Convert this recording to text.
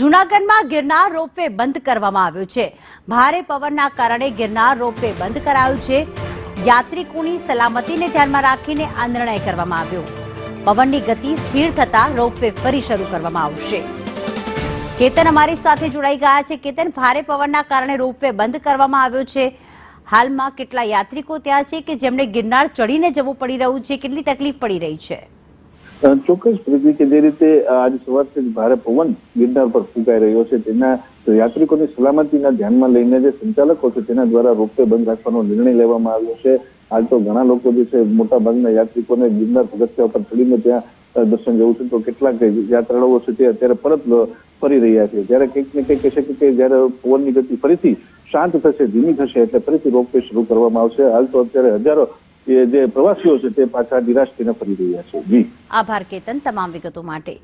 જૂનાગઢમાં ગિરનાર રોપવે બંધ કરવામાં આવ્યો છે। ભારે પવનના કારણે ગિરનાર રોપવે બંધ કરાયું છે। યાત્રિકોની સલામતીને ધ્યાનમાં રાખીને આ નિર્ણય કરવામાં આવ્યો। પવનની ગતિ સ્થિર થતા રોપવે ફરી શરૂ કરવામાં આવશે। કેતન અમારી સાથે જોડાઈ ગયા છે। કેતન, ભારે પવનના કારણે રોપવે બંધ કરવામાં આવ્યો છે। હાલમાં કેટલા યાત્રિકો ત્યાં છે કે જેમને ગિરનાર ચડીને જવું પડી રહ્યું છે? કેટલી તકલીફ પડી રહી છે? ચોક્કસ પ્રીતિ કે જે રીતે આજ સવારથી ભારે પવન ગિરનાર પર ફૂંકાઈ રહ્યો છે તેના યાત્રિકોની સલામતીના ધ્યાનમાં લઈને જે સંચાલકો છે તેના દ્વારા રોપવે બંધ રાખવાનો નિર્ણય લેવામાં આવ્યો છે। હાલ તો ઘણા લોકો જે છે મોટા ભાગના યાત્રિકોને ગિરનાર પગથિયા પર ચડીને ત્યાં દર્શન જવું છે, તો કેટલાક યાત્રાળુઓ છે તે અત્યારે પરત ફરી રહ્યા છે। ત્યારે કંઈક ને કંઈક કહી શકે કે જયારે પવનની ગતિ ફરીથી શાંત થશે, ધીમી થશે એટલે ફરીથી રોપવે શરૂ કરવામાં આવશે। હાલ તો અત્યારે હજારો જે પ્રવાસીઓ છે તે પાછા નિરાશ થઈને ફરી રહ્યા છે। જી આભાર કેતન, તમામ વિગતો માટે।